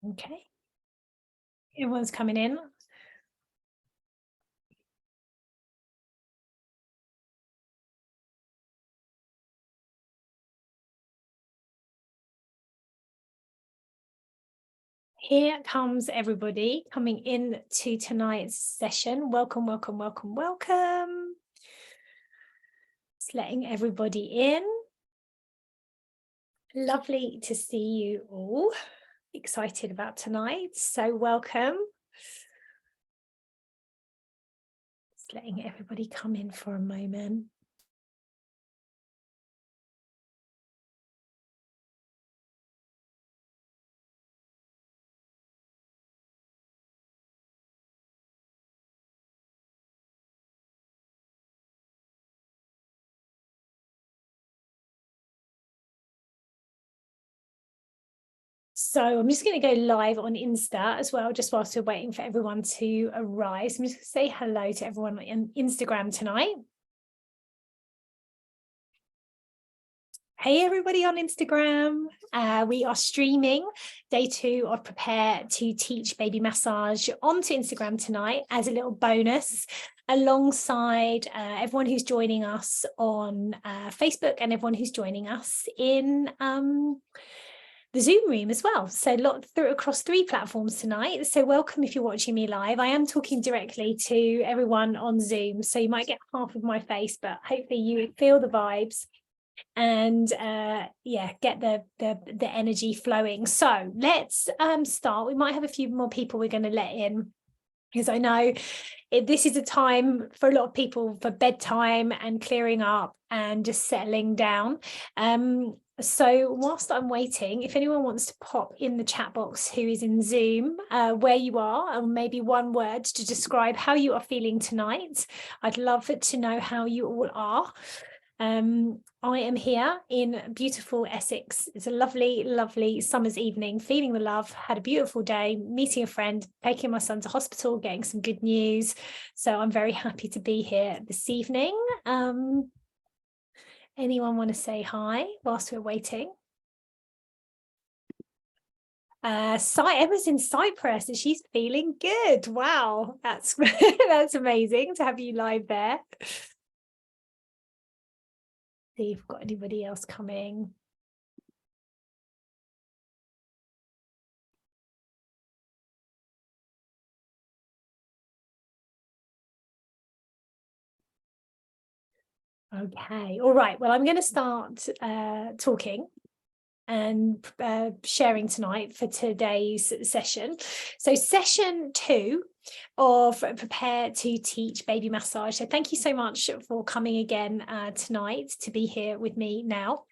Okay, everyone's coming in. Here comes everybody coming in to tonight's session. Welcome, welcome, welcome, welcome. Just letting everybody in. Lovely to see you all. Excited about tonight, so welcome. Just letting everybody come in for a moment. So I'm just going to go live on Insta as well, just whilst we're waiting for everyone to arrive. So I'm just going to say hello to everyone on Instagram tonight. Hey everybody on Instagram. We are streaming day 2 of Prepare to Teach Baby Massage onto Instagram tonight as a little bonus, alongside everyone who's joining us on Facebook and everyone who's joining us in the Zoom room as well. So across 3 platforms tonight. So welcome if you're watching me live. I am talking directly to everyone on Zoom, so you might get half of my face, but hopefully you feel the vibes and get the energy flowing. So let's start. We might have a few more people we're going to let in, because I know this is a time for a lot of people for bedtime and clearing up and just settling down. So whilst I'm waiting, if anyone wants to pop in the chat box who is in Zoom, where you are, and maybe one word to describe how you are feeling tonight, I'd love to know how you all are. I am here in beautiful Essex. It's a lovely, lovely summer's evening, feeling the love, had a beautiful day, meeting a friend, taking my son to hospital, getting some good news. So I'm very happy to be here this evening. Anyone want to say hi whilst we're waiting? Emma's in Cyprus and she's feeling good. Wow, that's that's amazing to have you live there. See if we've got anybody else coming. Okay, all right. Well, I'm going to start talking and sharing tonight for today's session. So session 2 of Prepare to Teach Baby Massage. So thank you so much for coming again tonight to be here with me now.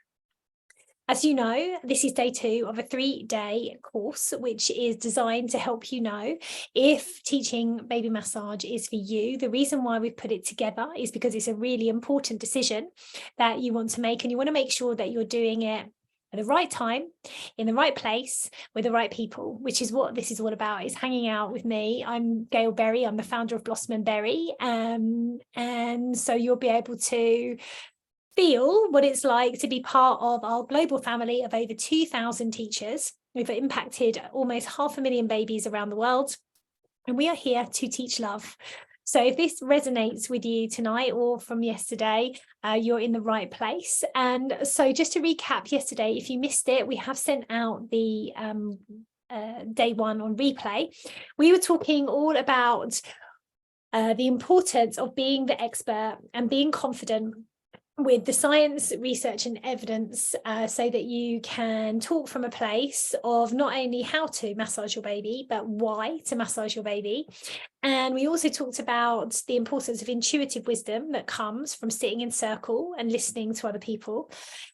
As you know, this is day 2 of a 3-day course, which is designed to help you know if teaching baby massage is for you. The reason why we've put it together is because it's a really important decision that you want to make, and you want to make sure that you're doing it at the right time, in the right place, with the right people, which is what this is all about, is hanging out with me. I'm Gail Berry. I'm the founder of Blossom and Berry. And so you'll be able to feel what it's like to be part of our global family of over 2,000 teachers. We've impacted almost 500,000 babies around the world, and we are here to teach love. So if this resonates with you tonight or from yesterday, you're in the right place. And so just to recap yesterday, if you missed it, we have sent out the day 1 on replay. We were talking all about the importance of being the expert and being confident with the science, research and evidence, so that you can talk from a place of not only how to massage your baby, but why to massage your baby. And we also talked about the importance of intuitive wisdom that comes from sitting in circle and listening to other people.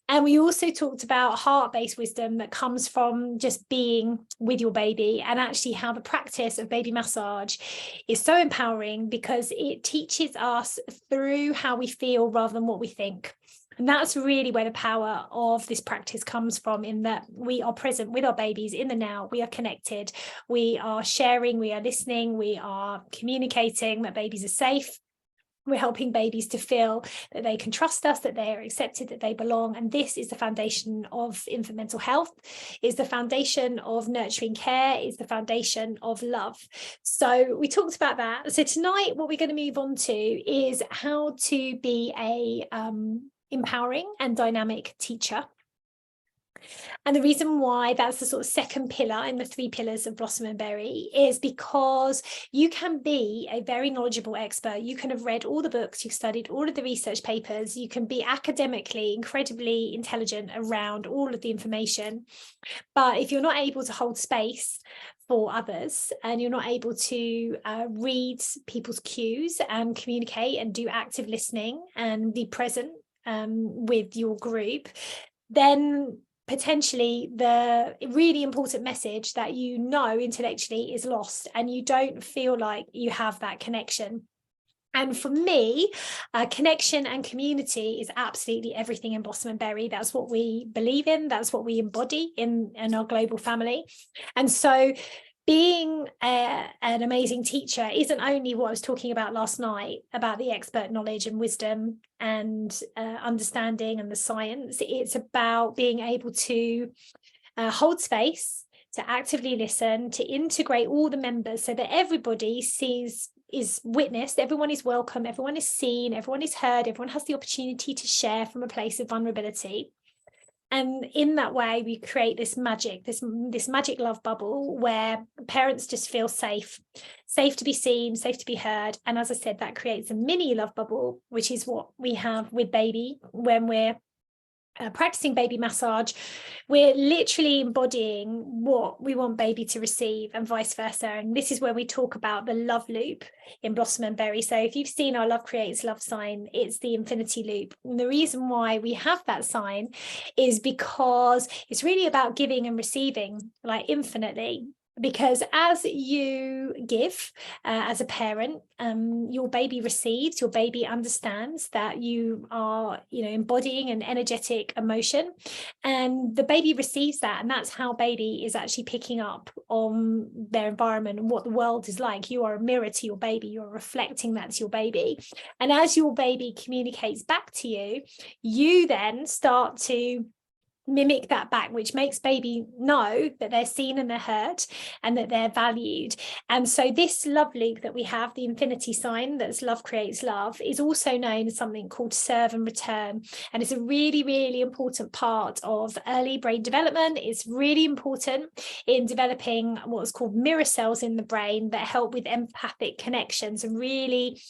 And we also talked about heart-based wisdom that comes from just being with your baby, and actually how the practice of baby massage is so empowering because it teaches us through how we feel rather than what we think. And that's really where the power of this practice comes from, in that we are present with our babies in the now, we are connected, we are sharing, we are listening, we are communicating that babies are safe, We're helping babies to feel that they can trust us, that they are accepted, that they belong. And this is the foundation of infant mental health, is the foundation of nurturing care, is the foundation of love. So we talked about that. So tonight, what we're going to move on to is how to be a empowering and dynamic teacher. And the reason why that's the sort of second pillar in the 3 pillars of Blossom and Berry is because you can be a very knowledgeable expert. You can have read all the books, you've studied all of the research papers, you can be academically incredibly intelligent around all of the information. But if you're not able to hold space for others, and you're not able to read people's cues and communicate and do active listening and be present with your group, then potentially the really important message that you know intellectually is lost, and you don't feel like you have that connection. And for me, connection and community is absolutely everything in Blossom and Berry. That's what we believe in. That's what we embody in our global family. And so being an amazing teacher isn't only what I was talking about last night, about the expert knowledge and wisdom and understanding and the science. It's about being able to hold space, to actively listen, to integrate all the members so that everybody is witnessed, everyone is welcome, everyone is seen, everyone is heard, everyone has the opportunity to share from a place of vulnerability. And in that way, we create this magic, this magic love bubble where parents just feel safe to be seen, safe to be heard. And as I said, that creates a mini love bubble, which is what we have with baby when we're practicing baby massage. We're literally embodying what we want baby to receive and vice versa. And this is where we talk about the love loop in Blossom and Berry. So if you've seen our Love Creates Love sign, it's the infinity loop. And the reason why we have that sign is because it's really about giving and receiving, like infinitely. Because as you give as a parent, your baby receives, your baby understands that you are, embodying an energetic emotion, and the baby receives that. And that's how baby is actually picking up on their environment and what the world is like. You are a mirror to your baby. You're reflecting that to your baby. And as your baby communicates back to you, you then start to mimic that back, which makes baby know that they're seen and they're heard and that they're valued. And so this love loop that we have, the infinity sign, that's Love Creates Love, is also known as something called serve and return. And it's a really, really important part of early brain development. It's really important in developing what's called mirror cells in the brain that help with empathic connections and really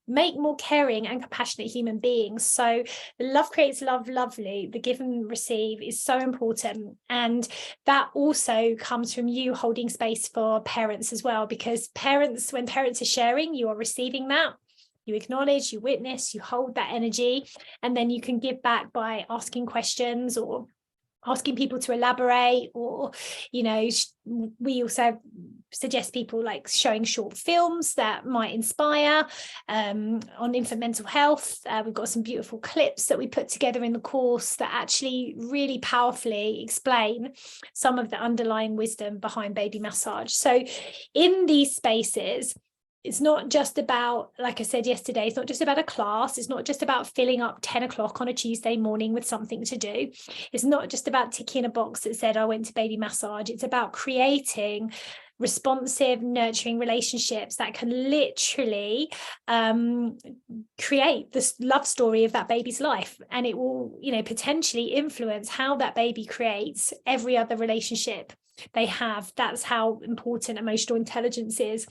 make more caring and compassionate human beings. So the Love Creates Love loop, the give and receive, is so important. And that also comes from you holding space for parents as well, because parents, when parents are sharing, you are receiving that. You acknowledge, you witness, you hold that energy, and then you can give back by asking questions or asking people to elaborate, or we also suggest people like showing short films that might inspire on infant mental health. We've got some beautiful clips that we put together in the course that actually really powerfully explain some of the underlying wisdom behind baby massage. So in these spaces, it's not just about, like I said yesterday, it's not just about a class. It's not just about filling up 10 o'clock on a Tuesday morning with something to do. It's not just about ticking a box that said, I went to baby massage. It's about creating responsive, nurturing relationships that can literally create this love story of that baby's life. And it will, potentially influence how that baby creates every other relationship they have. That's how important emotional intelligence is.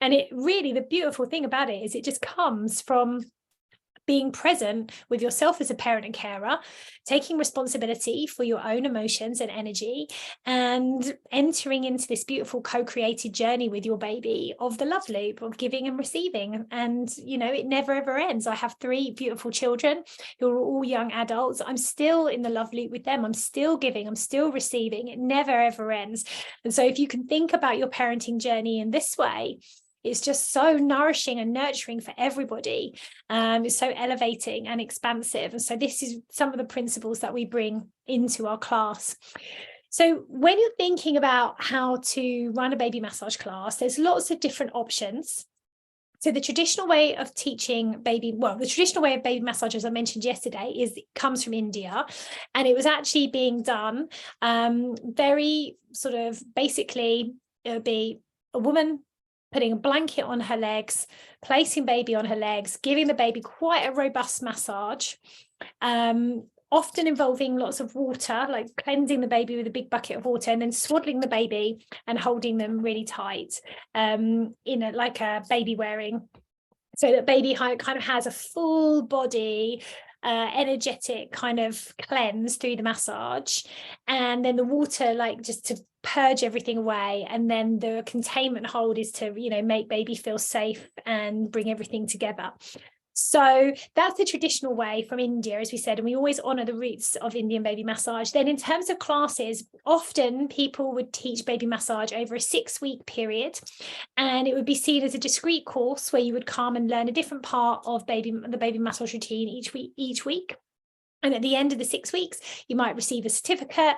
And it really, the beautiful thing about it is it just comes from being present with yourself as a parent and carer, taking responsibility for your own emotions and energy, and entering into this beautiful co-created journey with your baby of the love loop of giving and receiving. And, it never, ever ends. I have 3 beautiful children who are all young adults. I'm still in the love loop with them. I'm still giving, I'm still receiving. It never, ever ends. And so if you can think about your parenting journey in this way, it's just so nourishing and nurturing for everybody. It's so elevating and expansive. And so this is some of the principles that we bring into our class. So when you're thinking about how to run a baby massage class, there's lots of different options. So the traditional way of teaching the traditional way of baby massage, as I mentioned yesterday, comes from India, and it was actually being done very sort of basically, it would be a woman putting a blanket on her legs, placing baby on her legs, giving the baby quite a robust massage, often involving lots of water, like cleansing the baby with a big bucket of water, and then swaddling the baby and holding them really tight like a baby wearing, so that baby kind of has a full body energetic kind of cleanse through the massage, and then the water like just to purge everything away, and then the containment hold is to make baby feel safe and bring everything together. So that's the traditional way from India, as we said, and we always honour the roots of Indian baby massage. Then in terms of classes, often people would teach baby massage over a 6-week period, and it would be seen as a discrete course where you would come and learn a different part of the baby massage routine each week. And at the end of the 6 weeks, you might receive a certificate.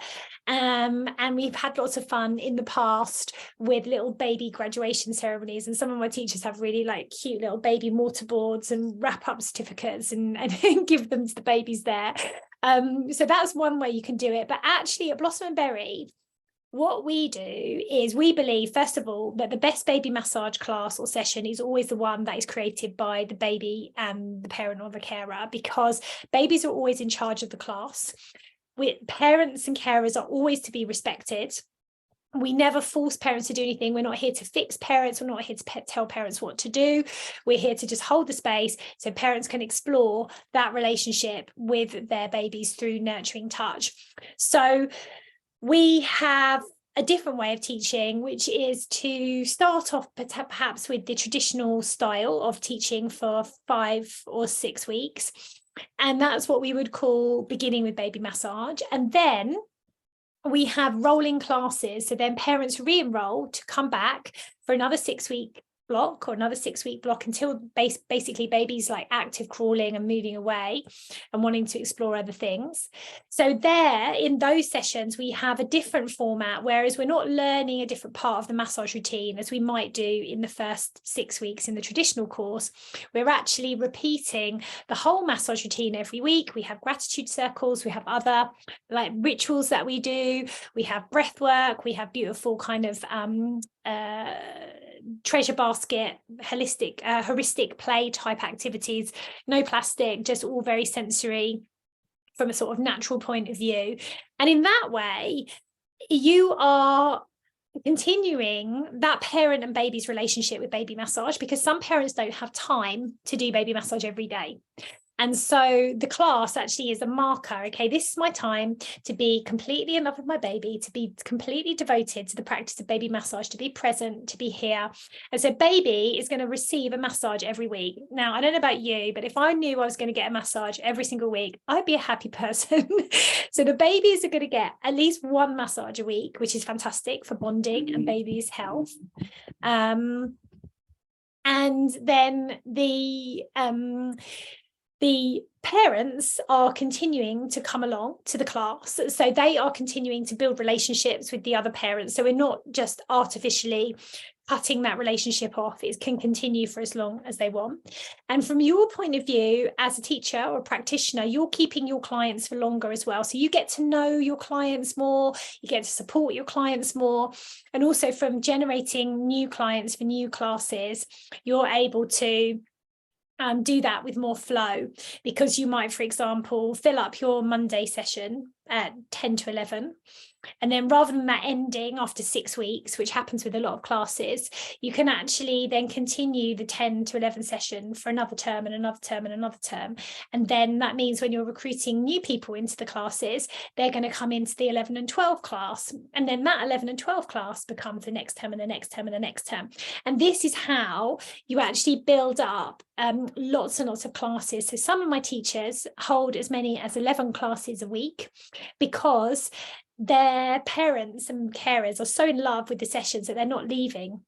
And we've had lots of fun in the past with little baby graduation ceremonies. And some of my teachers have really like cute little baby mortarboards and wrap up certificates and give them to the babies there. So that's one way you can do it. But actually at Blossom and Berry, what we do is we believe, first of all, that the best baby massage class or session is always the one that is created by the baby and the parent or the carer, because babies are always in charge of the class. Parents and carers are always to be respected. We never force parents to do anything. We're not here to fix parents. We're not here to tell parents what to do. We're here to just hold the space so parents can explore that relationship with their babies through nurturing touch. So we have a different way of teaching, which is to start off perhaps with the traditional style of teaching for 5 or 6 weeks. And that's what we would call beginning with baby massage. And then we have rolling classes. So then parents re-enroll to come back for another 6-week block or another 6-week block until basically baby's like active crawling and moving away and wanting to explore other things. So there in those sessions we have a different format, whereas we're not learning a different part of the massage routine as we might do in the first 6 weeks in the traditional course. We're actually repeating the whole massage routine every week. We have gratitude circles, we have other like rituals that we do, we have breath work, we have beautiful kind of treasure basket, heuristic play type activities, no plastic, just all very sensory from a sort of natural point of view. And in that way, you are continuing that parent and baby's relationship with baby massage, because some parents don't have time to do baby massage every day. And so the class actually is a marker. Okay, this is my time to be completely in love with my baby, to be completely devoted to the practice of baby massage, to be present, to be here. And so baby is going to receive a massage every week. Now, I don't know about you, but if I knew I was going to get a massage every single week, I'd be a happy person. So the babies are going to get at least one massage a week, which is fantastic for bonding and baby's health. And then the parents are continuing to come along to the class. So they are continuing to build relationships with the other parents. So we're not just artificially cutting that relationship off. It can continue for as long as they want. And from your point of view, as a teacher or a practitioner, you're keeping your clients for longer as well. So you get to know your clients more, you get to support your clients more. And also from generating new clients for new classes, you're able to do that with more flow, because you might, for example, fill up your Monday session at 10 to 11. And then rather than that ending after 6 weeks, which happens with a lot of classes, you can actually then continue the 10 to 11 session for another term and another term and another term. And then that means when you're recruiting new people into the classes, they're going to come into the 11 and 12 class. And then that 11 and 12 class becomes the next term and the next term and the next term. And this is how you actually build up lots and lots of classes. So some of my teachers hold as many as 11 classes a week, because their parents and carers are so in love with the sessions that they're not leaving.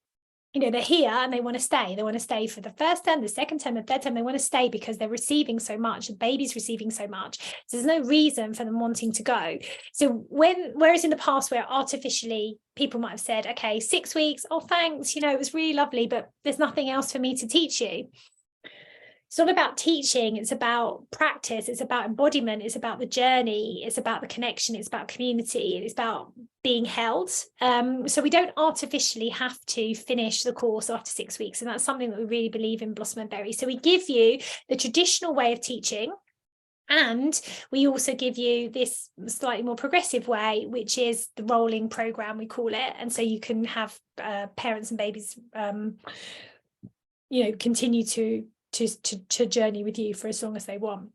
they're here and they want to stay. They want to stay for the first term, the second term, the third term. They want to stay because they're receiving so much. The baby's receiving so much. So there's no reason for them wanting to go. So whereas in the past where artificially people might have said, okay, 6 weeks, oh, thanks, it was really lovely, but there's nothing else for me to teach you. It's not about teaching, it's about practice, it's about embodiment, it's about the journey, it's about the connection, it's about community, it's about being held. So we don't artificially have to finish the course after 6 weeks. And that's something that we really believe in Blossom and Berry. So we give you the traditional way of teaching, and we also give you this slightly more progressive way, which is the rolling program, we call it. And so you can have parents and babies, continue to journey with you for as long as they want.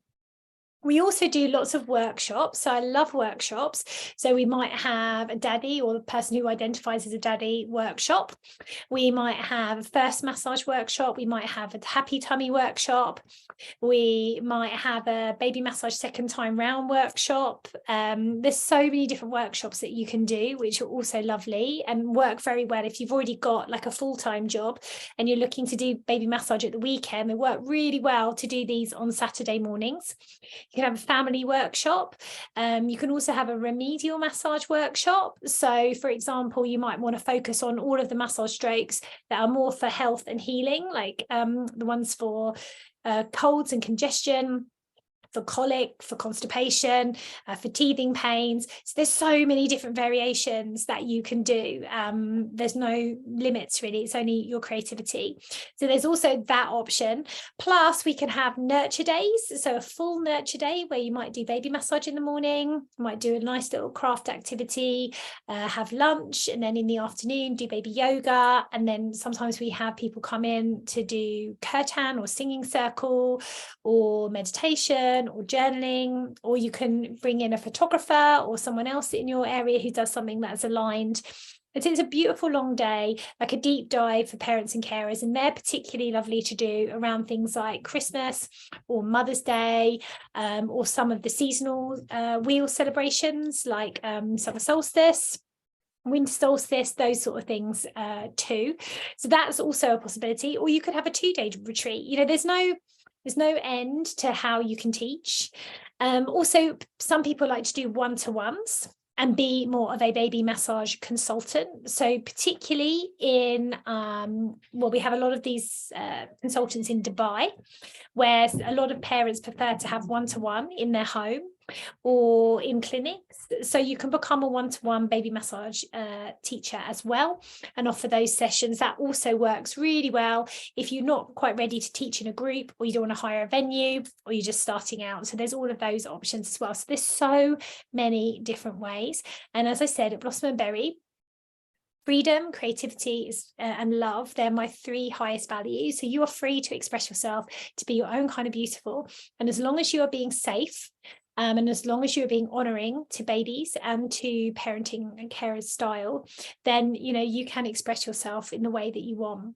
We also do lots of workshops. So I love workshops. So we might have a daddy or the person who identifies as a daddy workshop. We might have a first massage workshop. We might have a happy tummy workshop. We might have a baby massage second time round workshop. There's so many different workshops that you can do, which are also lovely and work very well. If you've already got like a full-time job and you're looking to do baby massage at the weekend, they work really well to do these on Saturday mornings. You can have a family workshop. You can also have a remedial massage workshop. So, for example, you might want to focus on all of the massage strokes that are more for health and healing, like the ones for colds and congestion, for colic, for constipation, for teething pains. So there's so many different variations that you can do. There's no limits really, it's only your creativity. So there's also that option. Plus we can have nurture days. So a full nurture day where you might do baby massage in the morning, might do a nice little craft activity, have lunch, and then in the afternoon do baby yoga. And then sometimes we have people come in to do kirtan or singing circle or meditation or journaling, or you can bring in a photographer or someone else in your area who does something that's aligned. It's a beautiful long day, like a deep dive for parents and carers, and they're particularly lovely to do around things like Christmas or Mother's Day, or some of the seasonal wheel celebrations like summer solstice, winter solstice, those sort of things too. So that's also a possibility. Or you could have a 2-day retreat. There's no end to how you can teach. Also, some people like to do one-to-ones and be more of a baby massage consultant. So particularly in, we have a lot of these consultants in Dubai, where a lot of parents prefer to have one-to-one in their home or in clinics. So you can become a one-to-one baby massage teacher as well and offer those sessions. That also works really well if you're not quite ready to teach in a group, or you don't want to hire a venue, or you're just starting out. So there's all of those options as well. So there's so many different ways. And as I said, at Blossom and Berry, freedom, creativity and love, they're my 3 highest values. So you are free to express yourself, to be your own kind of beautiful. And as long as you are being safe, and as long as you're being honouring to babies and to parenting and carers style, then you can express yourself in the way that you want.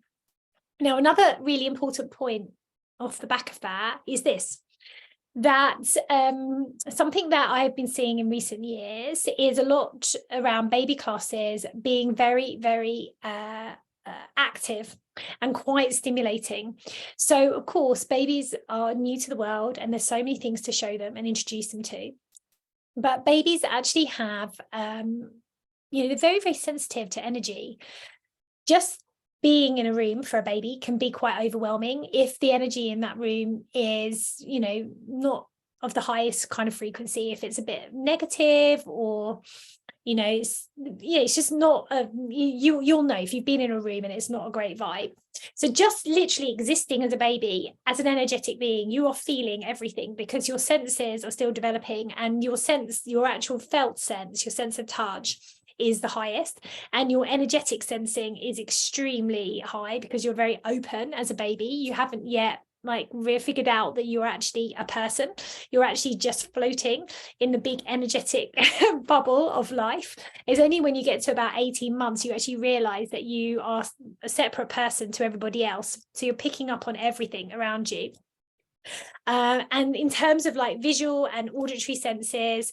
Now, another really important point off the back of that is this, that something that I've been seeing in recent years is a lot around baby classes being very, very active and quite stimulating. So of course babies are new to the world and there's so many things to show them and introduce them to, but babies actually have they're very, very sensitive to energy. Just being in a room for a baby can be quite overwhelming if the energy in that room is not of the highest kind of frequency. If it's a bit negative, or it's just not you'll know if you've been in a room and it's not a great vibe. So just literally existing as a baby, as an energetic being, you are feeling everything because your senses are still developing, and your actual felt sense, your sense of touch is the highest, and your energetic sensing is extremely high because you're very open as a baby. You haven't yet figured out that you're actually a person. You're actually just floating in the big energetic bubble of life. It's only when you get to about 18 months you actually realize that you are a separate person to everybody else. So you're picking up on everything around you. And in terms of like visual and auditory senses,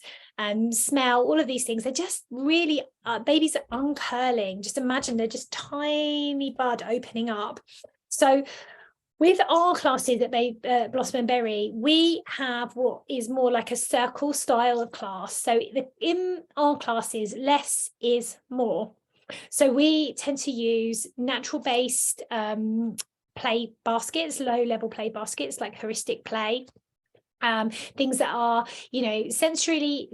smell, all of these things, they're just really, babies are uncurling. Just imagine they're just tiny bud opening up. So with our classes at Blossom and Berry, we have what is more like a circle style of class. So in our classes, less is more. So we tend to use natural based play baskets, low level play baskets like heuristic play. Things that are, sensory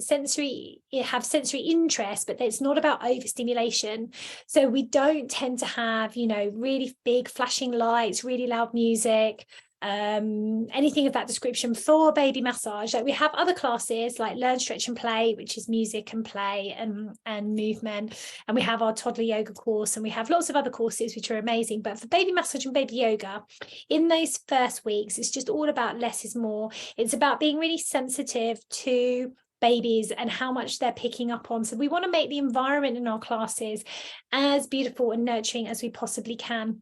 have sensory interest, but it's not about overstimulation. So we don't tend to have, really big flashing lights, really loud music, anything of that description for baby massage. Like we have other classes like Learn, Stretch and Play, which is music and play and movement, and we have our toddler yoga course, and we have lots of other courses which are amazing. But for baby massage and baby yoga, in those first weeks, it's just all about less is more. It's about being really sensitive to babies and how much they're picking up on. So we want to make the environment in our classes as beautiful and nurturing as we possibly can.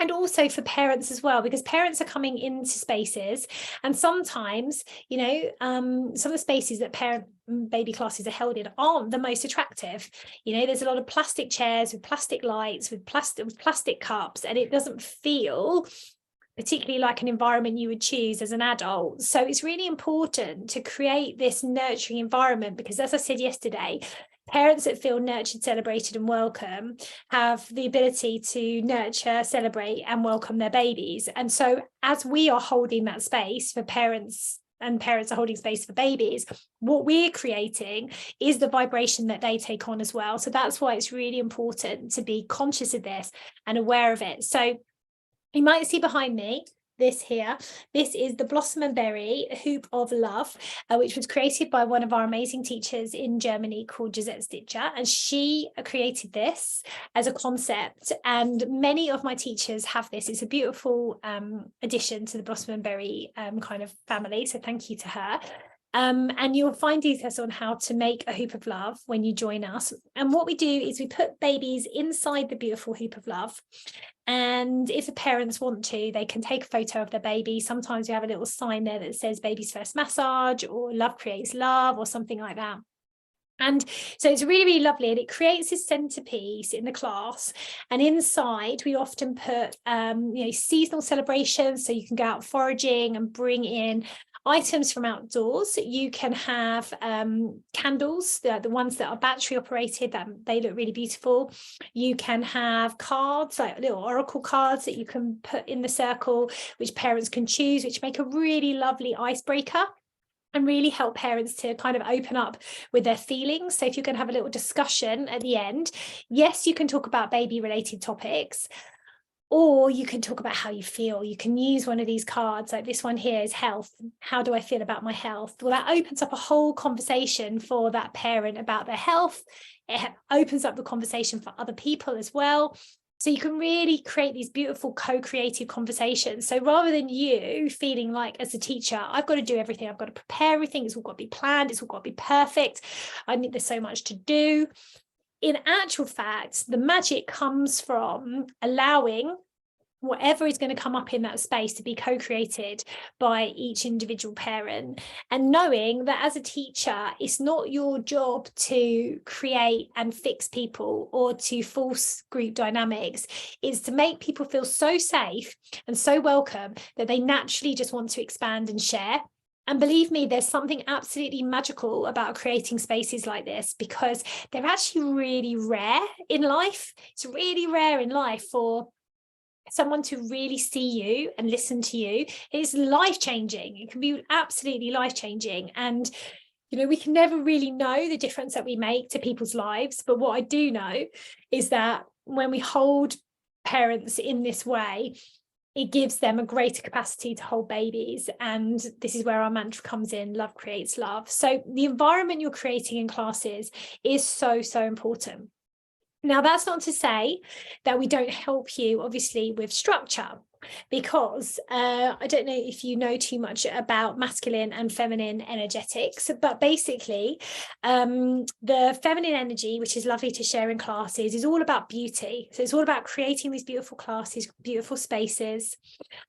And also for parents as well, because parents are coming into spaces, and sometimes, some of the spaces that parent baby classes are held in aren't the most attractive. There's a lot of plastic chairs with plastic lights, with plastic cups, and it doesn't feel particularly like an environment you would choose as an adult. So it's really important to create this nurturing environment, because as I said yesterday, parents that feel nurtured, celebrated and welcome have the ability to nurture, celebrate and welcome their babies. And so as we are holding that space for parents, and parents are holding space for babies, what we're creating is the vibration that they take on as well. So that's why it's really important to be conscious of this and aware of it. So you might see behind me this here. This is the Blossom and Berry Hoop of Love, which was created by one of our amazing teachers in Germany called Gisette Stitcher. And she created this as a concept. And many of my teachers have this. It's a beautiful addition to the Blossom and Berry kind of family. So thank you to her. And you'll find details on how to make a hoop of love when you join us. And what we do is we put babies inside the beautiful hoop of love. And if the parents want to, they can take a photo of their baby. Sometimes we have a little sign there that says baby's first massage, or love creates love, or something like that. And so it's really, really lovely, and it creates this centerpiece in the class. And inside we often put seasonal celebrations, so you can go out foraging and bring in items from outdoors. You can have candles, the ones that are battery operated, that they look really beautiful. You can have cards, like little oracle cards that you can put in the circle, which parents can choose, which make a really lovely icebreaker and really help parents to kind of open up with their feelings. So if you're going to have a little discussion at the end, yes, you can talk about baby related topics, or you can talk about how you feel. You can use one of these cards, like this one here is health. How do I feel about my health? Well, that opens up a whole conversation for that parent about their health. It opens up the conversation for other people as well. So you can really create these beautiful co-creative conversations. So rather than you feeling like, as a teacher, I've got to do everything, I've got to prepare everything, it's all got to be planned, it's all got to be perfect, there's so much to do. In actual fact, the magic comes from allowing whatever is going to come up in that space to be co-created by each individual parent, and knowing that as a teacher, it's not your job to create and fix people or to force group dynamics. It's to make people feel so safe and so welcome that they naturally just want to expand and share. And believe me, there's something absolutely magical about creating spaces like this, because they're actually really rare in life. It's really rare in life for someone to really see you and listen to you. It's life-changing. It can be absolutely life-changing. And we can never really know the difference that we make to people's lives. But what I do know is that when we hold parents in this way, it gives them a greater capacity to hold babies. And this is where our mantra comes in: love creates love. So the environment you're creating in classes is so, so important. Now, that's not to say that we don't help you, obviously, with structure. because I don't know if you know too much about masculine and feminine energetics, but basically the feminine energy, which is lovely to share in classes, is all about beauty. So it's all about creating these beautiful classes, beautiful spaces,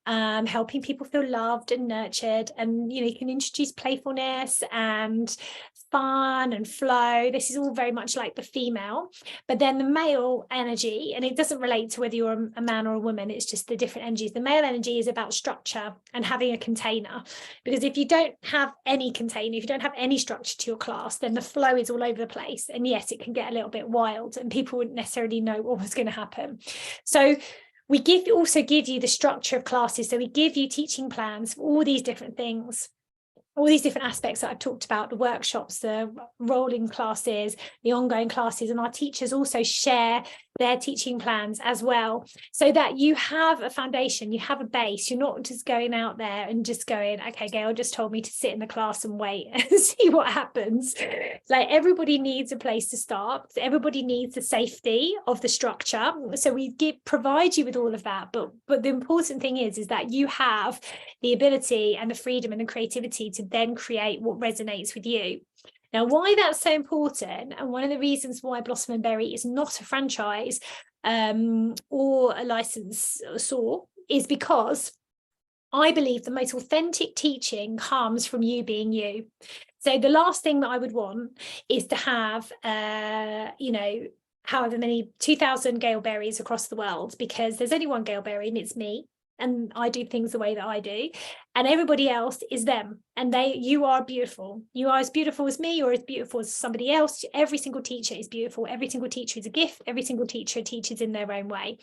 helping people feel loved and nurtured. And, you know, you can introduce playfulness and fun and flow. This is all very much like the female. But then the male energy, and it doesn't relate to whether you're a man or a woman, it's just the different energies. The male energy is about structure and having a container, because if you don't have any container, if you don't have any structure to your class, then the flow is all over the place. And yes, it can get a little bit wild and people wouldn't necessarily know what was going to happen. So we also give you the structure of classes. So we give you teaching plans for all these different things, all these different aspects that I've talked about, the workshops, the rolling classes, the ongoing classes, and our teachers also share their teaching plans as well, so that you have a foundation, you have a base. You're not just going out there and just going, okay, Gail just told me to sit in the class and wait and see what happens. Like, everybody needs a place to start. Everybody needs the safety of the structure. So we provide you with all of that. But the important thing is that you have the ability and the freedom and the creativity to then create what resonates with you. Now, why that's so important, and one of the reasons why Blossom and Berry is not a franchise or a licensor, is because I believe the most authentic teaching comes from you being you. So the last thing that I would want is to have, you know, however many 2,000 Gail Berries across the world, because there's only one Gail Berry and it's me. And I do things the way that I do, and everybody else is them. And you are beautiful. You are as beautiful as me, or as beautiful as somebody else. Every single teacher is beautiful. Every single teacher is a gift. Every single teacher teaches in their own way.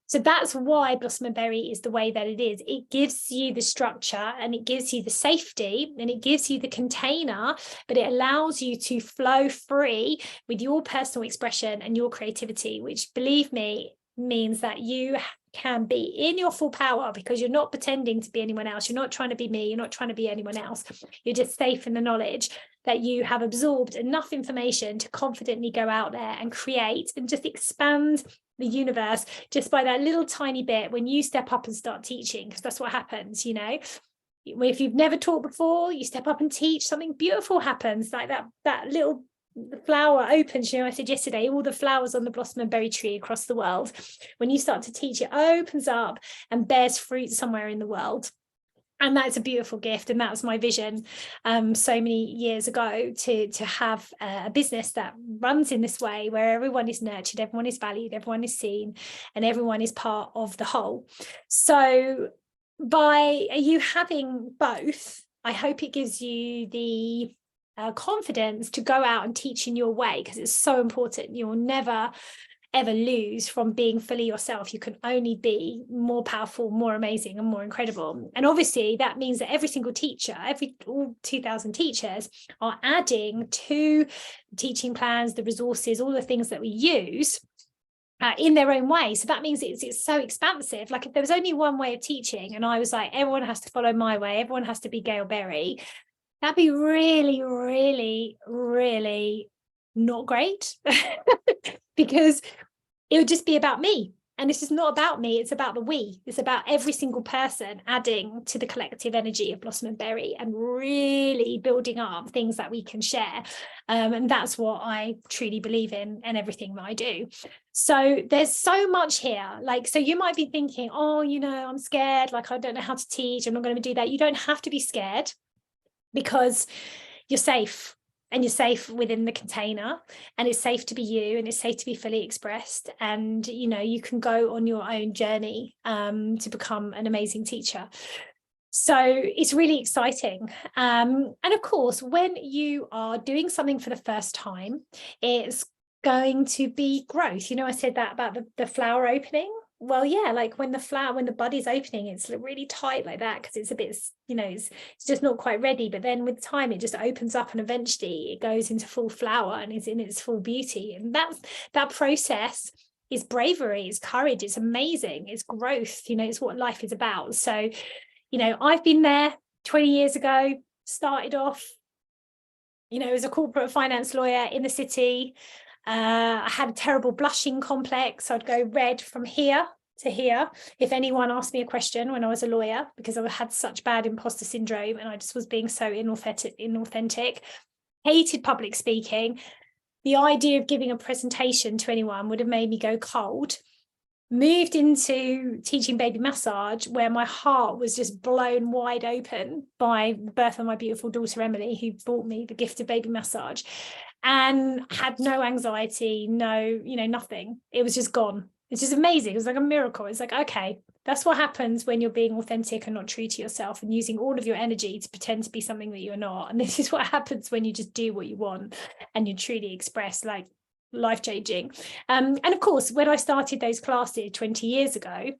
So that's why Blossom and Berry is the way that it is. It gives you the structure, and it gives you the safety, and it gives you the container, but it allows you to flow free with your personal expression and your creativity, which, believe me, means that you can be in your full power, because you're not pretending to be anyone else. You're not trying to be me. You're not trying to be anyone else. You're just safe in the knowledge that you have absorbed enough information to confidently go out there and create and just expand the universe just by that little tiny bit when you step up and start teaching, because that's what happens, you know. If you've never taught before, you step up and teach, something beautiful happens, like that little flower opens. You know, I said yesterday, all the flowers on the Blossom and Berry tree across the world, when you start to teach, it opens up and bears fruit somewhere in the world. And that's a beautiful gift. And that's my vision so many years ago, to have a business that runs in this way, where everyone is nurtured, everyone is valued, everyone is seen, and everyone is part of the whole. So by you having both, I hope it gives you the confidence to go out and teach in your way, because it's so important. You will never ever lose from being fully yourself. You can only be more powerful, more amazing, and more incredible. And obviously that means that every single teacher, all 2,000 teachers, are adding to teaching plans, the resources, all the things that we use in their own way. So that means it's so expansive. Like, if there was only one way of teaching and I was like, everyone has to follow my way, everyone has to be Gail Berry, that'd be really, really, really not great. Because it would just be about me. And this is not about me, it's about the we. It's about every single person adding to the collective energy of Blossom and Berry and really building up things that we can share. And that's what I truly believe in everything that I do. So there's so much here. Like, so you might be thinking, oh, you know, I'm scared, like, I don't know how to teach, I'm not going to do that. You don't have to be scared, because you're safe. And you're safe within the container, and it's safe to be you, and it's safe to be fully expressed. And, you know, you can go on your own journey to become an amazing teacher. So it's really exciting. And of course, when you are doing something for the first time, it's going to be growth. You know, I said that about the flower opening. Well, yeah, like when the bud is opening, it's really tight like that, because it's a bit, you know, it's just not quite ready. But then with time, it just opens up, and eventually it goes into full flower and is in its full beauty. And that process is bravery, it's courage, it's amazing, it's growth. You know, it's what life is about. So, you know, I've been there 20 years ago, started off, you know, as a corporate finance lawyer in the city. I had a terrible blushing complex. I'd go red from here to hear if anyone asked me a question when I was a lawyer, because I had such bad imposter syndrome and I just was being so inauthentic, hated public speaking. The idea of giving a presentation to anyone would have made me go cold. Moved into teaching baby massage, where my heart was just blown wide open by the birth of my beautiful daughter Emily, who brought me the gift of baby massage, and had no anxiety, nothing. It was just gone. It's just amazing. It was like a miracle. It's like, okay, that's what happens when you're being authentic and not true to yourself and using all of your energy to pretend to be something that you're not. And this is what happens when you just do what you want and you truly express, like, life-changing. And of course, when I started those classes 20 years ago,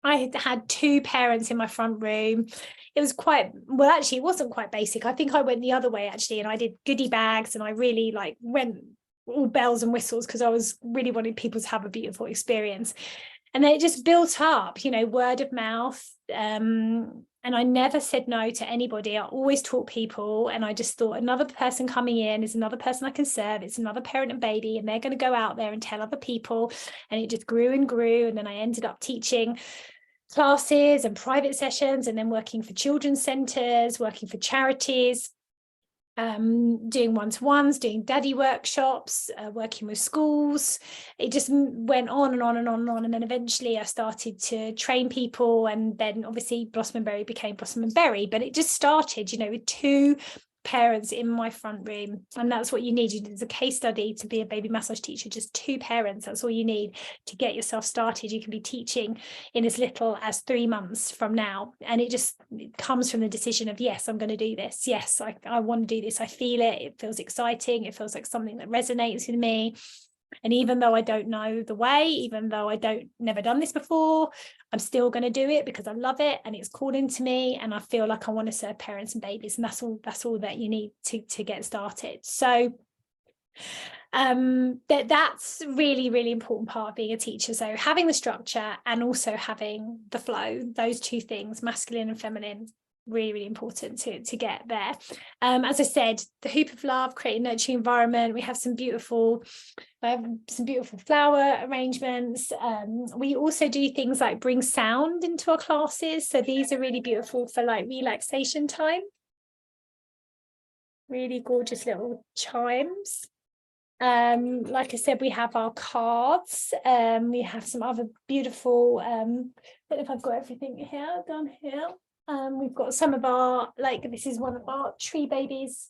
I had 2 parents in my front room. It was actually, it wasn't quite basic. I think I went the other way, actually, and I did goodie bags, and I really went all bells and whistles because I was really wanting people to have a beautiful experience. And then it just built up, word of mouth. And I never said no to anybody. I always taught people, and I just thought, another person coming in is another person I can serve. It's another parent and baby, and they're going to go out there and tell other people. And it just grew and grew. And then I ended up teaching classes and private sessions, and then working for children's centres, working for charities, doing one-to-ones, doing daddy workshops, working with schools. It just went on and on and on and on. And then eventually I started to train people, and then obviously Blossom and Berry became Blossom and Berry. But it just started, with 2 parents in my front room, and that's what you need. It's a case study to be a baby massage teacher. Just 2 parents, that's all you need to get yourself started. You can be teaching in as little as 3 months from now, and it comes from the decision of, yes, I'm going to do this. Yes, I want to do this. I feel it feels exciting. It feels like something that resonates with me. And even though I don't know the way, even though I never done this before, I'm still going to do it because I love it and it's calling to me, and I feel like I want to serve parents and babies, and that's all that you need to get started. So that's really, really important part of being a teacher. So having the structure and also having the flow, those 2 things, masculine and feminine, really, really important to get there. As I said, the hoop of love, create a nurturing environment. We have some beautiful flower arrangements. We also do things like bring sound into our classes. So these are really beautiful for relaxation time. Really gorgeous little chimes. Like I said, we have our cards. We have some other beautiful, I don't know if I've got everything here, down here. We've got some of our, this is one of our tree babies.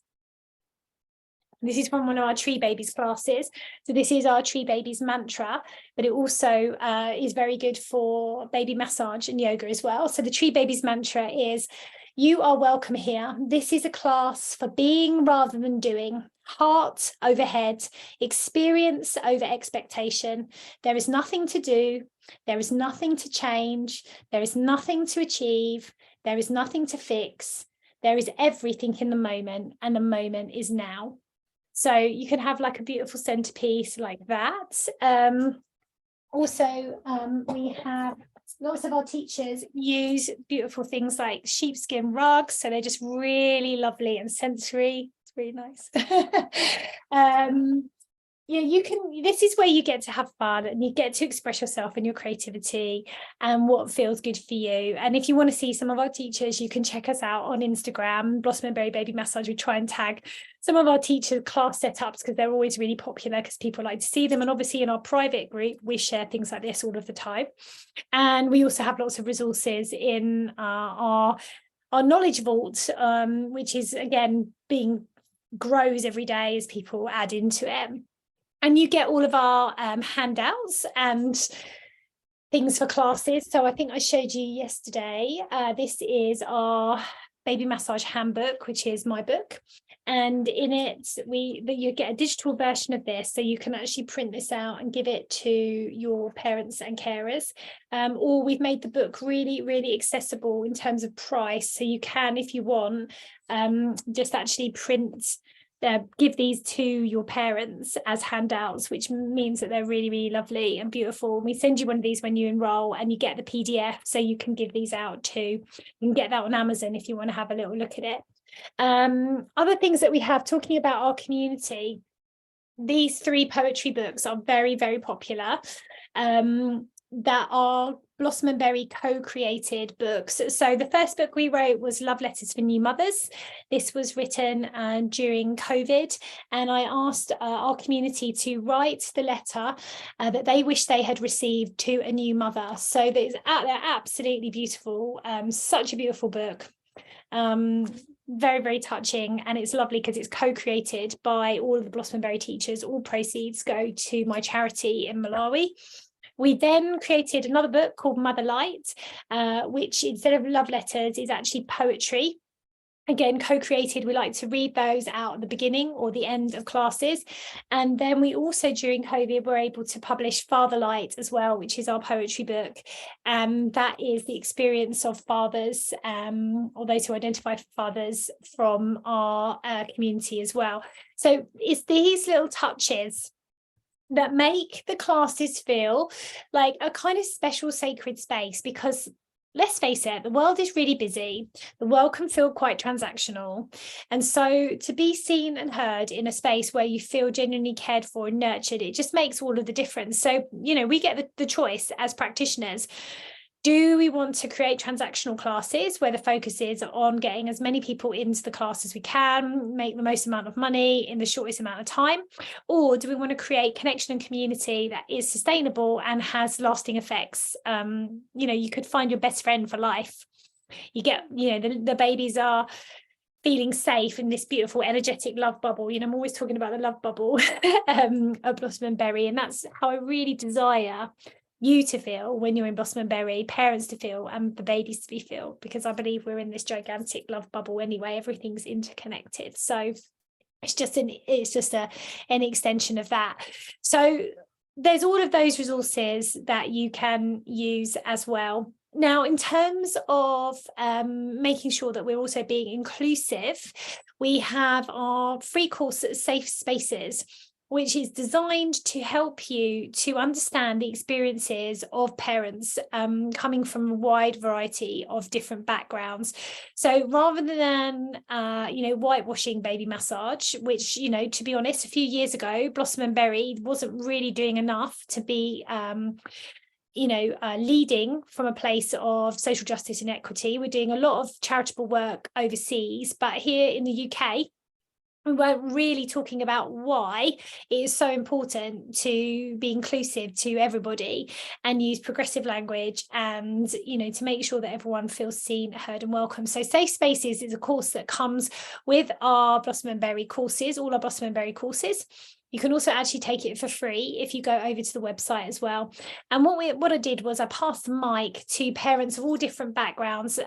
This is from one of our tree babies classes. So this is our tree babies mantra, but it also is very good for baby massage and yoga as well. So the tree babies mantra is, you are welcome here. This is a class for being rather than doing. Heart over head, experience over expectation. There is nothing to do. There is nothing to change. There is nothing to achieve. There is nothing to fix. There is everything in the moment, and the moment is now. So you can have a beautiful centerpiece like that. We have lots of our teachers use beautiful things like sheepskin rugs. So they're just really lovely and sensory. It's really nice. This is where you get to have fun and you get to express yourself and your creativity and what feels good for you. And if you want to see some of our teachers, you can check us out on Instagram, Blossom and Berry Baby Massage. We try and tag some of our teacher class setups because they're always really popular because people like to see them. And obviously in our private group, we share things like this all of the time. And we also have lots of resources in our knowledge vault, which is, again, grows every day as people add into it. And you get all of our handouts and things for classes. So I think I showed you yesterday. This is our baby massage handbook, which is my book. And in it, you get a digital version of this. So you can actually print this out and give it to your parents and carers. Or we've made the book really, really accessible in terms of price. So you can, if you want, just actually give these to your parents as handouts, which means that they're really, really lovely and beautiful. We send you one of these when you enroll, and you get the PDF, so you can give these out too. You can get that on Amazon if you want to have a little look at it. Other things that we have, talking about our community, these 3 poetry books are very, very popular. that are Blossom and Berry co-created books. So the first book we wrote was Love Letters for New Mothers. This was written during COVID, and I asked our community to write the letter that they wish they had received to a new mother. So they're absolutely beautiful, such a beautiful book. Very, very touching, and it's lovely because it's co-created by all of the Blossom and Berry teachers. All proceeds go to my charity in Malawi. We then created another book called Mother Light, which instead of love letters is actually poetry. Again, co-created. We like to read those out at the beginning or the end of classes. And then we also, during COVID, were able to publish Father Light as well, which is our poetry book. That is the experience of fathers, or those who identify fathers from our community as well. So it's these little touches that make the classes feel like a kind of special sacred space, because let's face it, the world is really busy. The world can feel quite transactional. And so to be seen and heard in a space where you feel genuinely cared for and nurtured, it just makes all of the difference. So, you know, we get the choice as practitioners. Do we want to create transactional classes where the focus is on getting as many people into the class as we can, make the most amount of money in the shortest amount of time? Or do we want to create connection and community that is sustainable and has lasting effects? You know, you could find your best friend for life. You get, you know, the babies are feeling safe in this beautiful energetic love bubble. You know, I'm always talking about the love bubble of Blossom and Berry, and that's how I really desire you to feel when you're in Blossom and Berry, parents to feel, and the babies to be feel, because I believe we're in this gigantic love bubble anyway. Everything's interconnected. So it's just an extension of that. So there's all of those resources that you can use as well. Now, in terms of making sure that we're also being inclusive, we have our free course Safe Spaces, which is designed to help you to understand the experiences of parents coming from a wide variety of different backgrounds. So rather than, you know, whitewashing baby massage, which, you know, to be honest, a few years ago, Blossom and Berry wasn't really doing enough to be you know, leading from a place of social justice and equity. We're doing a lot of charitable work overseas, but here in the UK, we weren't really talking about why it is so important to be inclusive to everybody and use progressive language, and, you know, to make sure that everyone feels seen, heard and welcome. So Safe Spaces is a course that comes with our Blossom and Berry courses, all our Blossom and Berry courses. You can also actually take it for free if you go over to the website as well. And what I did was I passed the mic to parents of all different backgrounds,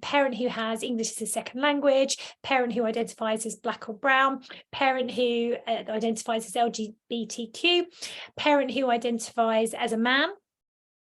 parent who has English as a second language, parent who identifies as Black or brown, parent who identifies as LGBTQ, parent who identifies as a man,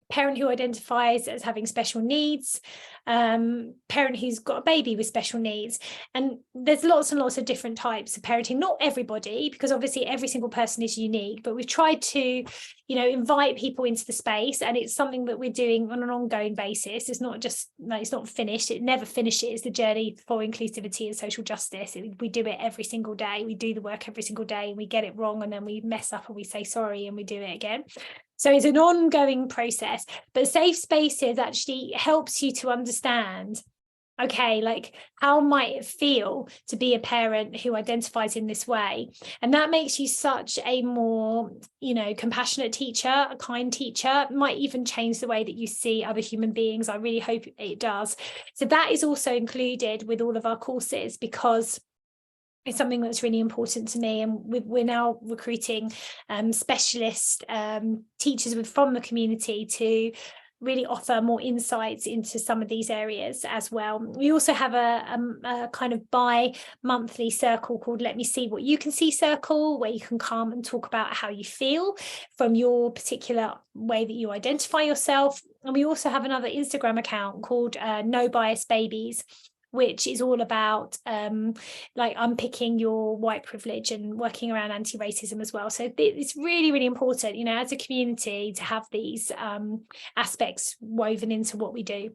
parent who identifies as having special needs, parent who's got a baby with special needs. And there's lots and lots of different types of parenting. Not everybody, because obviously every single person is unique, but we've tried to, you know, invite people into the space, and it's something that we're doing on an ongoing basis. It's not just, like, it's not finished. It never finishes, the journey for inclusivity and social justice. We do it every single day. We do the work every single day, and we get it wrong, and then we mess up and we say sorry and we do it again. So it's an ongoing process, but Safe Spaces actually helps you to understand, okay, like, how might it feel to be a parent who identifies in this way? And that makes you such a more, you know, compassionate teacher, a kind teacher. It might even change the way that you see other human beings. I really hope it does. So that is also included with all of our courses, because it's something that's really important to me, and we're now recruiting specialist teachers from the community to really offer more insights into some of these areas as well. We also have a kind of bi-monthly circle called Let Me See What You Can See circle, where you can come and talk about how you feel from your particular way that you identify yourself. And we also have another Instagram account called No Bias Babies, which is all about like unpicking your white privilege and working around anti-racism as well. So it's really, really important, you know, as a community, to have these aspects woven into what we do.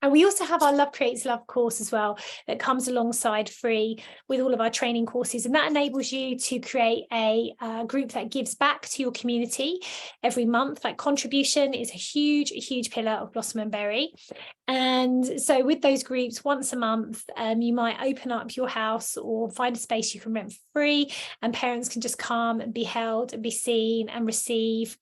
And we also have our Love Creates Love course as well that comes alongside free with all of our training courses. And that enables you to create a group that gives back to your community every month. Like, contribution is a huge pillar of Blossom and Berry. And so with those groups, once a month, you might open up your house or find a space you can rent for free, and parents can just come and be held and be seen and receive.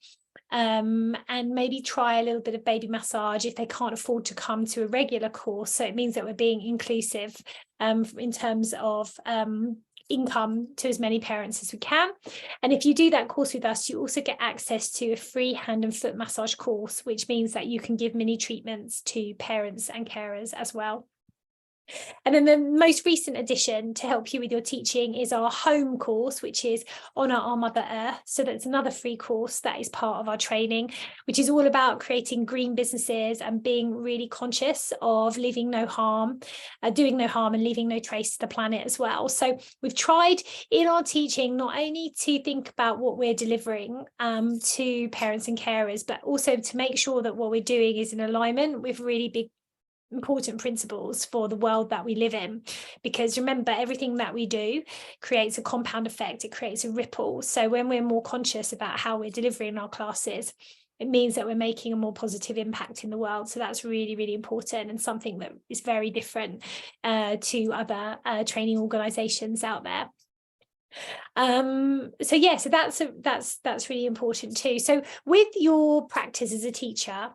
And maybe try a little bit of baby massage if they can't afford to come to a regular course. So it means that we're being inclusive in terms of income to as many parents as we can. And if you do that course with us, you also get access to a free hand and foot massage course, which means that you can give mini treatments to parents and carers as well. And then the most recent addition to help you with your teaching is our home course, which is Honour Our Mother Earth. So that's another free course that is part of our training, which is all about creating green businesses and being really conscious of leaving no harm, doing no harm and leaving no trace to the planet as well. So we've tried in our teaching not only to think about what we're delivering to parents and carers, but also to make sure that what we're doing is in alignment with really big important principles for the world that we live in. Because remember, everything that we do creates a compound effect, it creates a ripple. So when we're more conscious about how we're delivering our classes, it means that we're making a more positive impact in the world. So that's really important, and something that is very different to other training organizations out there. So that's really important too. So with your practice as a teacher,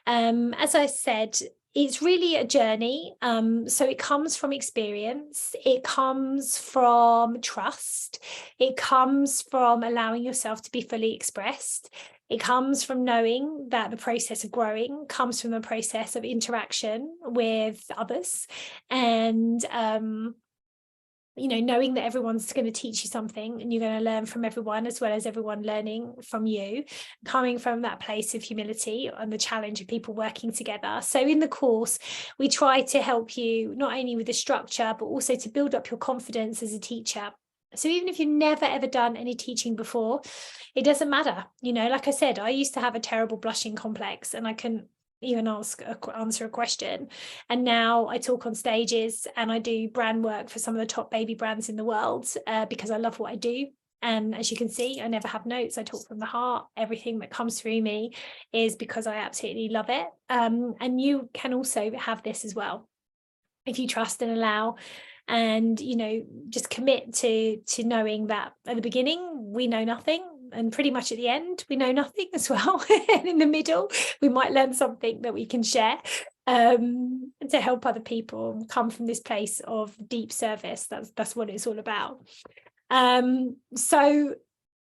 as I said, it's really a journey. So it comes from experience, it comes from trust, it comes from allowing yourself to be fully expressed. It comes from knowing that the process of growing comes from the process of interaction with others, and knowing that everyone's going to teach you something and you're going to learn from everyone, as well as everyone learning from you, coming from that place of humility and the challenge of people working together. So in the course, we try to help you not only with the structure, but also to build up your confidence as a teacher. So even if you've never ever done any teaching before, it doesn't matter. Like I said, I used to have a terrible blushing complex, and I couldn't even answer a question. And now I talk on stages and I do brand work for some of the top baby brands in the world because I love what I do. And as you can see, I never have notes. I talk from the heart. Everything that comes through me is because I absolutely love it. And you can also have this as well, if you trust and allow, and just commit to knowing that at the beginning we know nothing, and pretty much at the end we know nothing as well. And in the middle we might learn something that we can share to help other people come from this place of deep service. That's what it's all about. So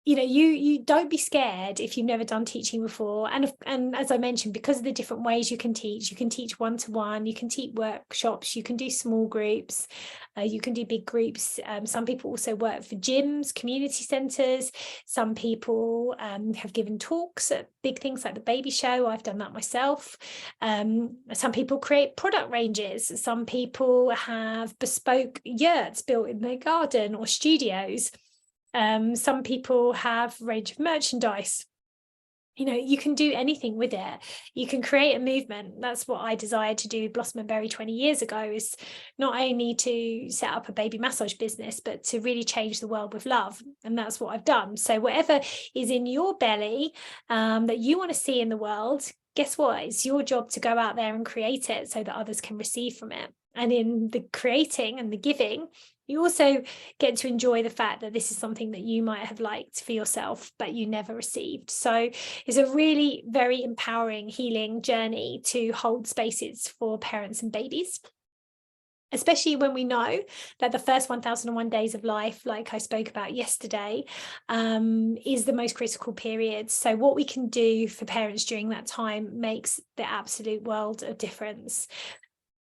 you don't be scared if you've never done teaching before. And as I mentioned, because of the different ways you can teach one-to-one, you can teach workshops, you can do small groups, you can do big groups. Some people also work for gyms, community centres. Some people have given talks at big things like the Baby Show. I've done that myself. Some people create product ranges. Some people have bespoke yurts built in their garden or studios. Some people have a range of merchandise. You can do anything with it. You can create a movement. That's what I desired to do with Blossom and Berry 20 years ago, is not only to set up a baby massage business, but to really change the world with love. And that's what I've done. So whatever is in your belly that you want to see in the world, guess what? It's your job to go out there and create it so that others can receive from it. And in the creating and the giving, you also get to enjoy the fact that this is something that you might have liked for yourself, but you never received. So it's a really very empowering, healing journey to hold spaces for parents and babies, especially when we know that the first 1001 days of life, like I spoke about yesterday, is the most critical period. So what we can do for parents during that time makes the absolute world of difference.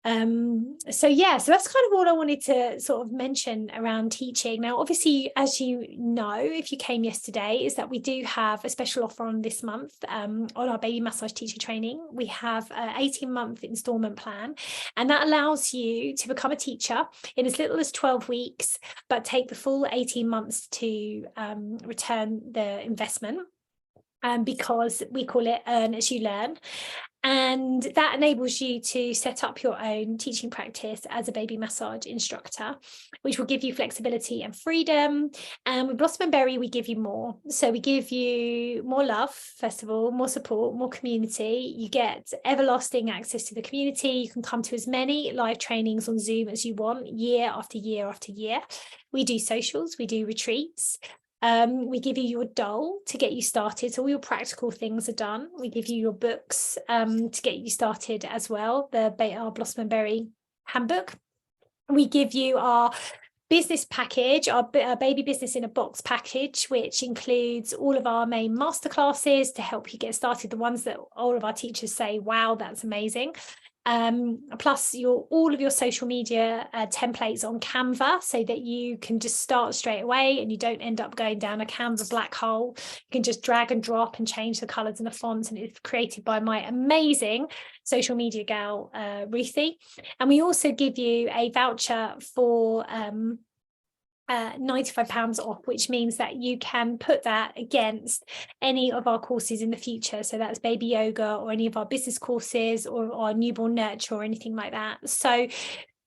So that's kind of all I wanted to sort of mention around teaching. Now, obviously, as you know, if you came yesterday, is that we do have a special offer on this month on our baby massage teacher training. We have an 18-month installment plan, and that allows you to become a teacher in as little as 12 weeks, but take the full 18 months to return the investment. Because we call it Earn as You Learn. And that enables you to set up your own teaching practice as a baby massage instructor, which will give you flexibility and freedom. And with Blossom and Berry, we give you more. So we give you more love, first of all, more support, more community. You get everlasting access to the community. You can come to as many live trainings on Zoom as you want, year after year after year. We do socials, we do retreats. We give you your doll to get you started. So all your practical things are done. We give you your books to get you started as well. Our Blossom and Berry handbook. We give you our business package, our baby business in a box package, which includes all of our main masterclasses to help you get started. The ones that all of our teachers say, wow, that's amazing. Plus all of your social media templates on Canva, so that you can just start straight away and you don't end up going down a Canva black hole. You can just drag and drop and change the colors and the fonts, and it's created by my amazing social media gal, Ruthie. And we also give you a voucher for £95 off, which means that you can put that against any of our courses in the future. So that's baby yoga or any of our business courses or our newborn nurture or anything like that. So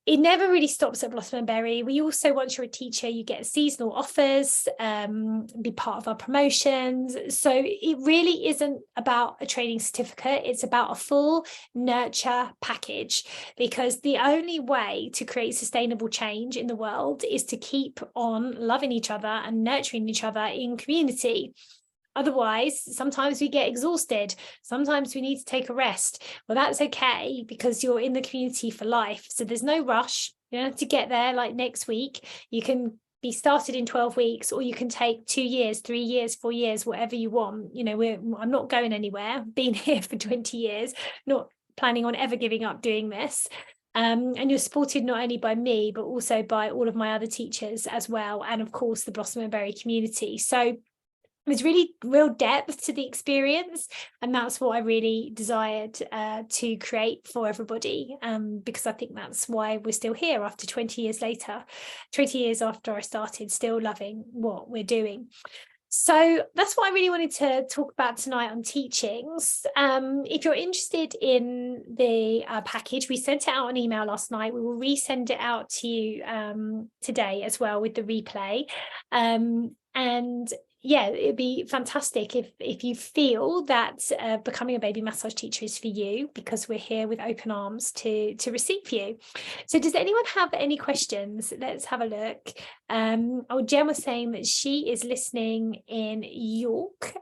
it never really stops at Blossom and Berry. We also, once you're a teacher, you get seasonal offers, be part of our promotions. So it really isn't about a training certificate. It's about a full nurture package, because the only way to create sustainable change in the world is to keep on loving each other and nurturing each other in community. Otherwise, sometimes we get exhausted. Sometimes we need to take a rest. Well, that's okay, because you're in the community for life. So there's no rush. You don't have to get there like next week. You can be started in 12 weeks, or you can take 2 years, 3 years, 4 years, whatever you want. You know, I'm not going anywhere. Been here for 20 years, not planning on ever giving up doing this. And you're supported not only by me, but also by all of my other teachers as well. And of course, the Blossom and Berry community. So there's really real depth to the experience, and that's what I really desired to create for everybody, because I think that's why we're still here after 20 years later, 20 years after I started, still loving what we're doing. So that's what I really wanted to talk about tonight on teachings. If you're interested in the package, we sent it out on email last night. We will resend it out to you today as well with the replay. And yeah, it'd be fantastic if you feel that becoming a baby massage teacher is for you, because we're here with open arms to receive you. So does anyone have any questions? Let's have a look. Jen was saying that she is listening in York.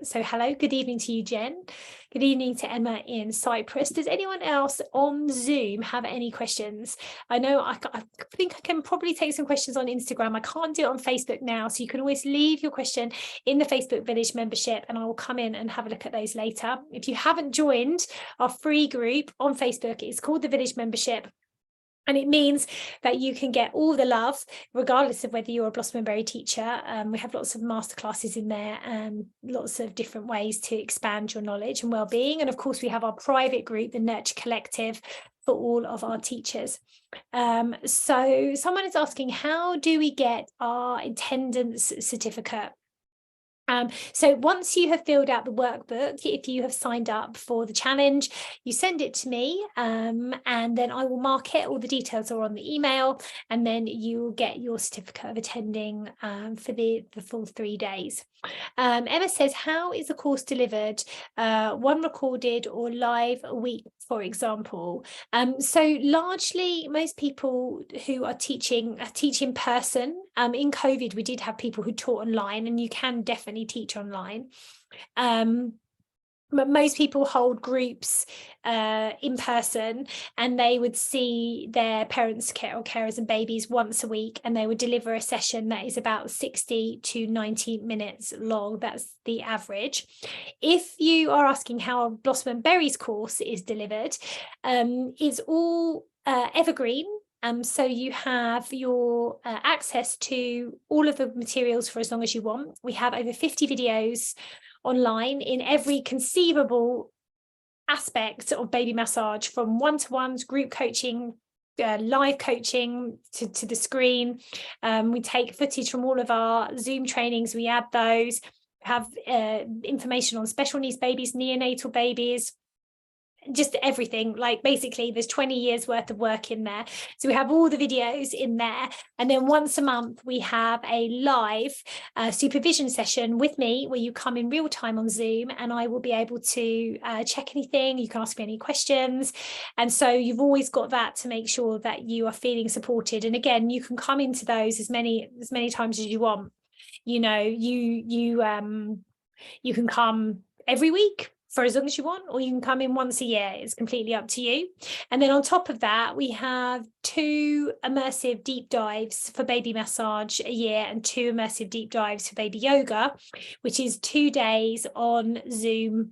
So hello, good evening to you, Jen. Good evening to Emma in Cyprus. Does anyone else on Zoom have any questions? I know I think I can probably take some questions on Instagram. I can't do it on Facebook now, so you can always leave your question in the Facebook Village membership, and I will come in and have a look at those later. If you haven't joined our free group on Facebook, it's called the Village Membership. And it means that you can get all the love, regardless of whether you're a Blossom and Berry teacher. We have lots of masterclasses in there and lots of different ways to expand your knowledge and well-being. And of course, we have our private group, the Nurture Collective, for all of our teachers. So someone is asking, how do we get our attendance certificate? So once you have filled out the workbook, if you have signed up for the challenge, you send it to me, and then I will mark it. All the details are on the email, and then you will get your certificate of attending for the full 3 days. Emma says, how is the course delivered? One recorded or live a week, for example? So largely, most people who are teaching teach in person. In COVID, we did have people who taught online, and you can definitely teach online. But most people hold groups in person, and they would see their parents or carers and babies once a week, and they would deliver a session that is about 60 to 90 minutes long. That's the average. If you are asking how Blossom and Berry's course is delivered, it's all evergreen. So you have your access to all of the materials for as long as you want. We have over 50 videos online in every conceivable aspect of baby massage, from one-to-ones, group coaching, live coaching to the screen. We take footage from all of our Zoom trainings, we add those. have information on special needs babies, neonatal babies, just everything. Like basically there's 20 years worth of work in there, so we have all the videos in there. And then once a month we have a live supervision session with me, where you come in real time on Zoom, and I will be able to check anything. You can ask me any questions, and so you've always got that to make sure that you are feeling supported. And again, you can come into those as many times as you want. You know, you can come every week for as long as you want, or you can come in once a year. It's completely up to you. And then on top of that, we have 2 immersive deep dives for baby massage a year, and 2 immersive deep dives for baby yoga, which is 2 days on Zoom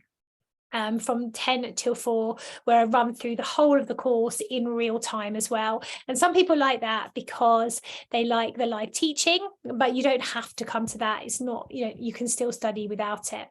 from 10 till 4, where I run through the whole of the course in real time as well. And some people like that because they like the live teaching, but you don't have to come to that. It's not, you know, you can still study without it.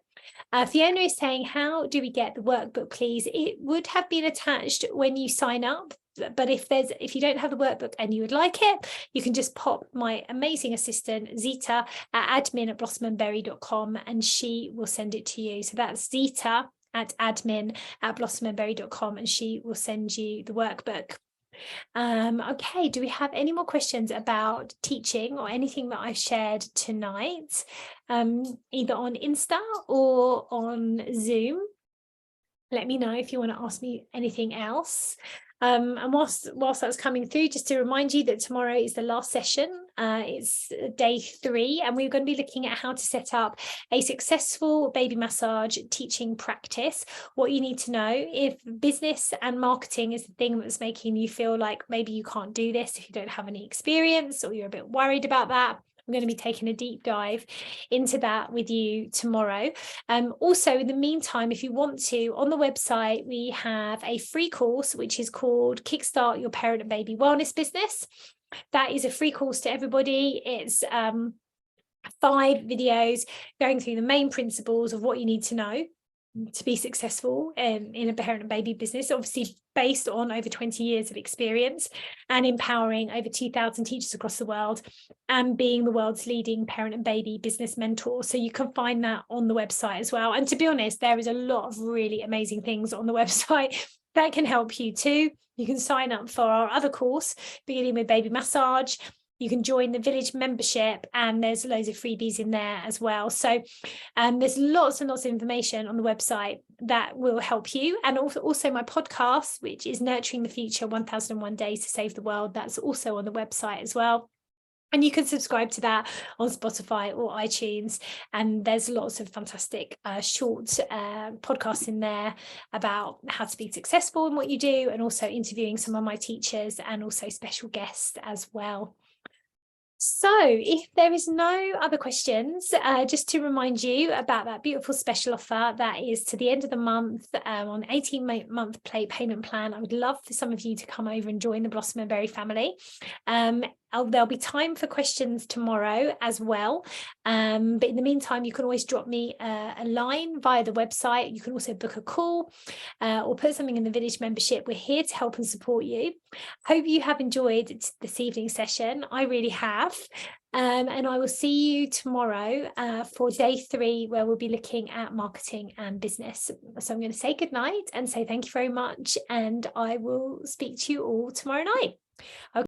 Fiona is saying, how do we get the workbook, please? It would have been attached when you sign up, but if you don't have the workbook and you would like it, you can just pop my amazing assistant Zita at admin@blossomandberry.com, and she will send it to you. So that's Zita at admin@blossomandberry.com, and she will send you the workbook. Okay, do we have any more questions about teaching or anything that I've shared tonight, either on Insta or on Zoom? Let me know if you want to ask me anything else. And whilst that's coming through, just to remind you that tomorrow is the last session. It's day 3, and we're going to be looking at how to set up a successful baby massage teaching practice. What you need to know if business and marketing is the thing that's making you feel like maybe you can't do this, if you don't have any experience or you're a bit worried about that. I'm going to be taking a deep dive into that with you tomorrow. Also, in the meantime, if you want to, on the website, we have a free course, which is called Kickstart Your Parent and Baby Wellness Business. That is a free course to everybody. It's 5 videos going through the main principles of what you need to know to be successful in a parent and baby business, obviously based on over 20 years of experience, and empowering over 2,000 teachers across the world, and being the world's leading parent and baby business mentor. So you can find that on the website as well. And to be honest, there is a lot of really amazing things on the website that can help you too. You can sign up for our other course, beginning with baby massage. You can join the Village membership, and there's loads of freebies in there as well. So there's lots and lots of information on the website that will help you. And also my podcast, which is Nurturing the Future, 1001 Days to Save the World. That's also on the website as well. And you can subscribe to that on Spotify or iTunes. And there's lots of fantastic short podcasts in there about how to be successful in what you do, and also interviewing some of my teachers and also special guests as well. So if there is no other questions, just to remind you about that beautiful special offer that is to the end of the month on 18-month payment plan. I would love for some of you to come over and join the Blossom and Berry family. There'll be time for questions tomorrow as well. But in the meantime, you can always drop me a line via the website. You can also book a call or put something in the Village membership. We're here to help and support you. Hope you have enjoyed this evening session. I really have. And I will see you tomorrow for day 3, where we'll be looking at marketing and business. So I'm going to say good night and say thank you very much. And I will speak to you all tomorrow night. Okay.